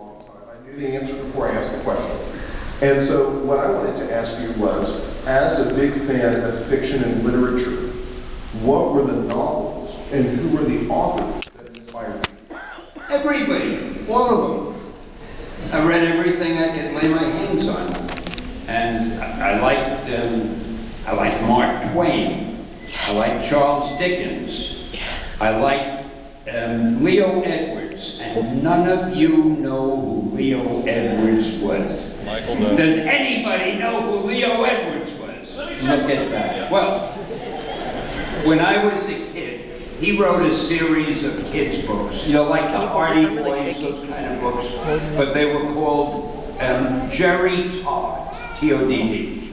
long time. I knew the answer before I asked the question. And so what I wanted to ask you was, as a big fan of fiction and literature, what were the novels and who were the authors that inspired you? Everybody, all of them. I read everything I could lay my hands on. And I liked Mark Twain. I liked Charles Dickens. I liked Leo Edwards, and none of you know who Leo Edwards was. Michael does. Does anybody know who Leo Edwards was? Look at that. Well, when I was a kid, he wrote a series of kids' books, you know, like the Hardy Boys, those kind of books, but they were called Jerry Todd, T-O-D-D.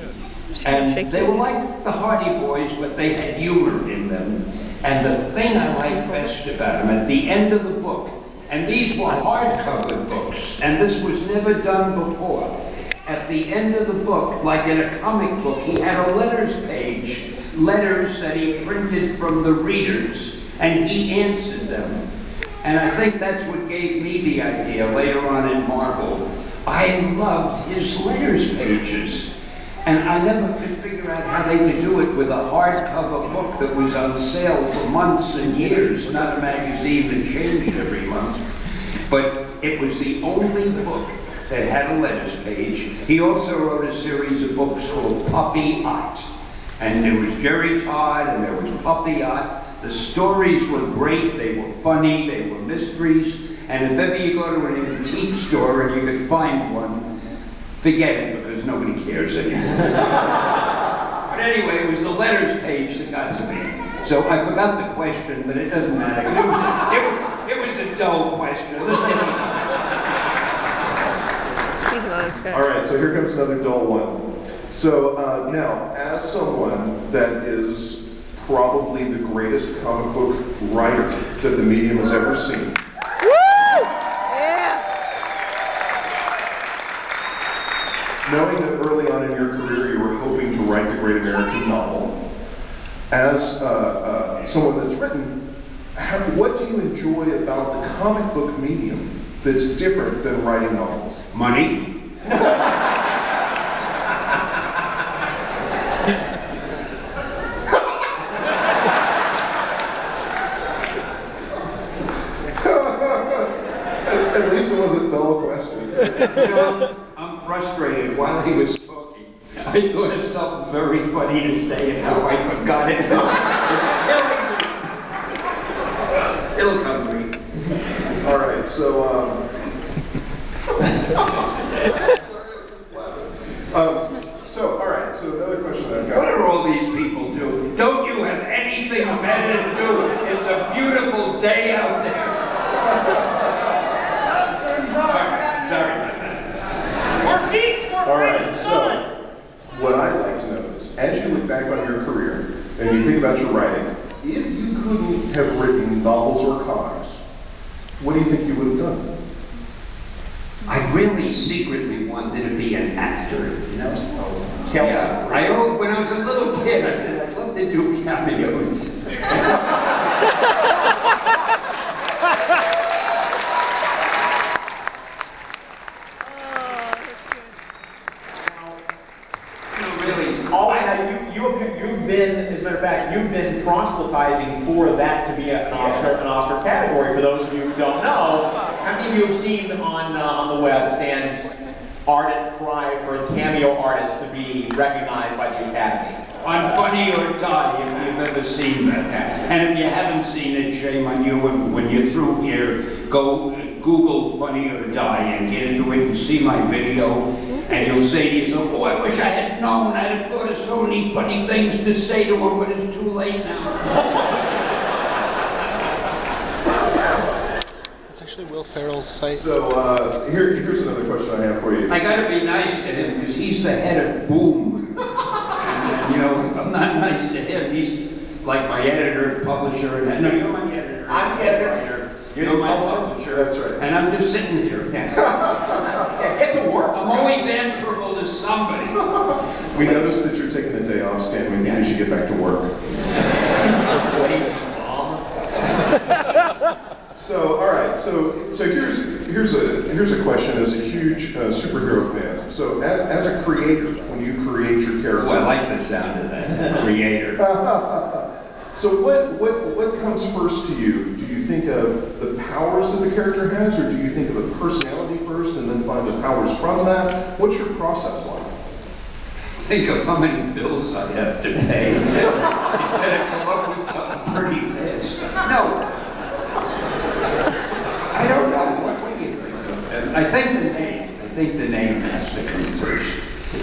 And they were like the Hardy Boys, but they had humor in them. And the thing I liked best about him, at the end of the book, and these were hardcover books, and this was never done before. At the end of the book, like in a comic book, he had a letters page, letters that he printed from the readers, and he answered them. And I think that's what gave me the idea later on in Marvel. I loved his letters pages. And I never could figure out how they could do it with a hardcover book that was on sale for months and years, not a magazine that changed every month. But it was the only book that had a letters page. He also wrote a series of books called Puppy Art. And there was Jerry Todd and there was Puppy Art. The stories were great, they were funny, they were mysteries. And if ever you go to an antique store and you could find one, forget it, because nobody cares anymore. But anyway, it was the letters page that got to me. So I forgot the question, but it doesn't matter. It was a dull question. He's another guy. All right, so here comes another dull one. So now, as someone that is probably the greatest comic book writer that the medium has ever seen, knowing that early on in your career you were hoping to write the great American novel, as someone that's written, what do you enjoy about the comic book medium that's different than writing novels? Money. At least it was a dull question. You know, I'm frustrated while he was talking. I thought of something very funny to say and now I forgot it. It's killing me. It'll come to me. All right, so all right, so another question that I've got. What do all these people do? Don't you have anything better to do? It's a beautiful day out there. Sorry about that. All right, so what I'd like to know is, as you look back on your career and you think about your writing, if you couldn't have written novels or comics, what do you think you would have done? I really secretly wanted to be an actor, you know? Kelsey. Yeah. When I was a little kid, I said I'd love to do cameos. You've been, as a matter of fact, you've been proselytizing for that to be an Oscar category. For those of you who don't know, how many of you have seen on the web Stan's ardent cry for cameo artists to be recognized by the Academy? On Funny or Die, if you've ever seen that. And if you haven't seen it, shame on you. When you're through here, go Google Funny or Die and get into it and see my video. And you'll say to yourself, oh, I wish I had known. I'd have thought of so many funny things to say to him, but it's too late now. That's actually Will Ferrell's site. So here's another question I have for you. I gotta be nice to him because he's the head of Boom. And you know, if I'm not nice to him, he's like my editor, publisher, and no, you're my editor. I'm the editor. You're my publisher. That's right. And I'm just sitting here. Yeah, get to work. I'm always answerable to somebody. We noticed that you're taking a day off, Stan. We think you should get back to work. Lazy mom. So, all right. So here's a question as a huge superhero fan. So, as a creator, when you create your character, Well, I like the sound of that, creator. So what comes first to you? Do you think of the powers that the character has, or do you think of the personality first and then find the powers from that? What's your process like? Think of how many bills I have to pay. You better come up with something pretty fast. No. I don't know. What do you think? I think the name has to come first.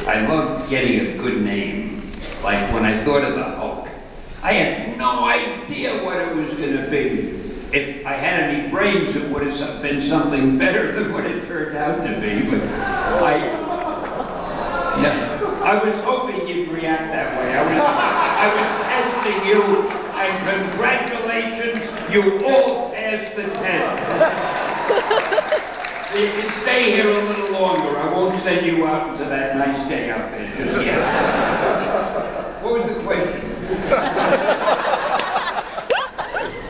I love getting a good name. Like when I thought of the Hulk, I had no idea what it was going to be. If I had any brains, it would have been something better than what it turned out to be. But I was hoping you'd react that way. I was testing you, and congratulations, you all passed the test. So you can stay here a little longer. I won't send you out into that nice day out there just yet. What was the question?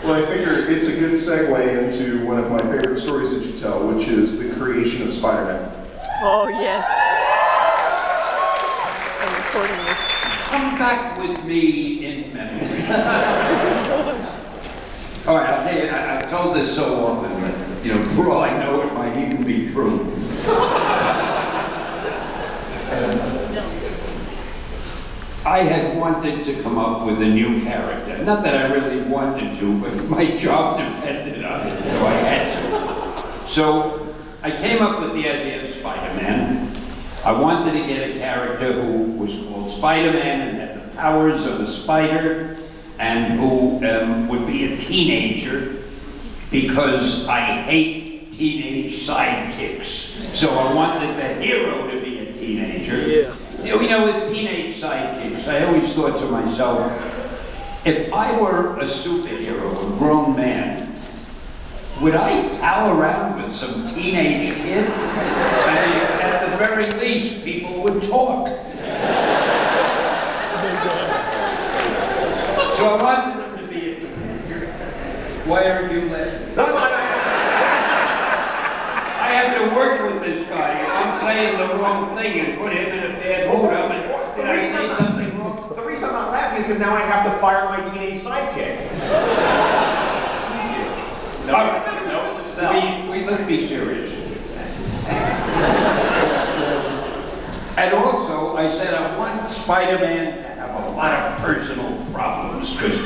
Well, I figure it's a good segue into one of my favorite stories that you tell, which is the creation of Spider-Man. Oh, yes. I'm recording this. Come back with me in memory. All right, I'll tell you, I've told this so often, but, you know, for all I know, it might even be true. I had wanted to come up with a new character. Not that I really wanted to, but my job depended on it, so I had to. So I came up with the idea of Spider-Man. I wanted to get a character who was called Spider-Man and had the powers of a spider, and who would be a teenager, because I hate teenage sidekicks. So I wanted the hero to be a teenager. Yeah. You know, with teenage sidekicks, I always thought to myself, if I were a superhero, a grown man, would I pal around with some teenage kid? I mean, at the very least, people would talk. So I wanted him to be a teenager. Why aren't you laughing? I have to work with this guy. If I'm saying the wrong thing and put him in a bad mood, did I say something wrong? The reason I'm not laughing is because now I have to fire my teenage sidekick. All right. No, to sell. Let's be serious. And also, I said I want Spider-Man to have a lot of personal problems, because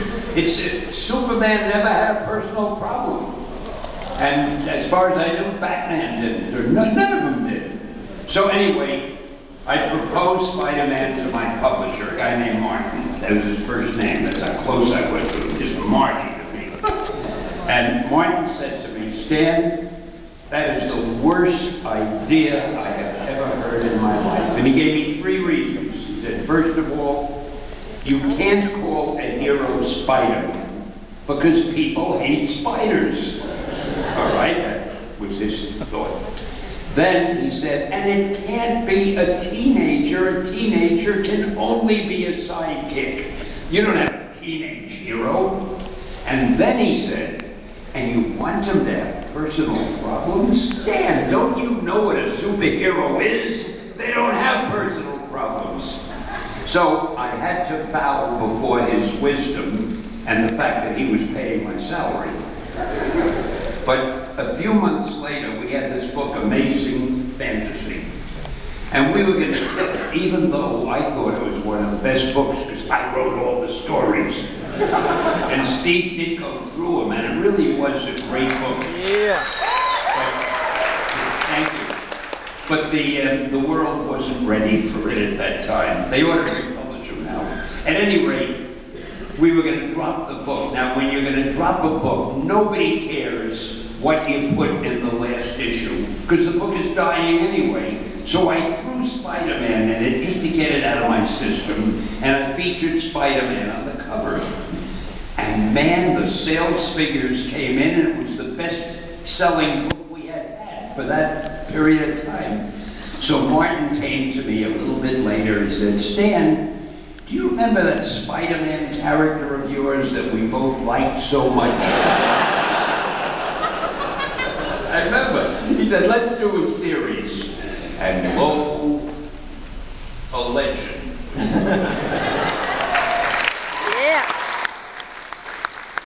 Superman never had a personal problem. And as far as I knew, Batman didn't, or none of them did. So anyway, I proposed Spider-Man to my publisher, a guy named Martin. That was his first name. That's how close I was to him, just Marty to me. And Martin said to me, Stan, that is the worst idea I have ever heard in my life. And he gave me 3 reasons. He said, first of all, you can't call a hero Spider-Man because people hate spiders. All right, that was his thought. Then he said, and it can't be a teenager. A teenager can only be a sidekick. You don't have a teenage hero. And then he said, and you want him to have personal problems? Dan, don't you know what a superhero is? They don't have personal problems. So I had to bow before his wisdom and the fact that he was paying my salary. But a few months later, we had this book, Amazing Fantasy. And we were going to kill it, even though I thought it was one of the best books, because I wrote all the stories. And Steve did go through them, and it really was a great book. Yeah. Thank you. But the world wasn't ready for it at that time. They ought to republish them now. At any rate, we were going to drop the book. Now, when you're going to drop a book, nobody cares what you put in the last issue, because the book is dying anyway. So I threw Spider-Man in it just to get it out of my system, and I featured Spider-Man on the cover. And man, the sales figures came in, and it was the best-selling book we had for that period of time. So Martin came to me a little bit later and said, Stan, do you remember that Spider-Man character of yours that we both liked so much? said, let's do a series. And lo, a legend.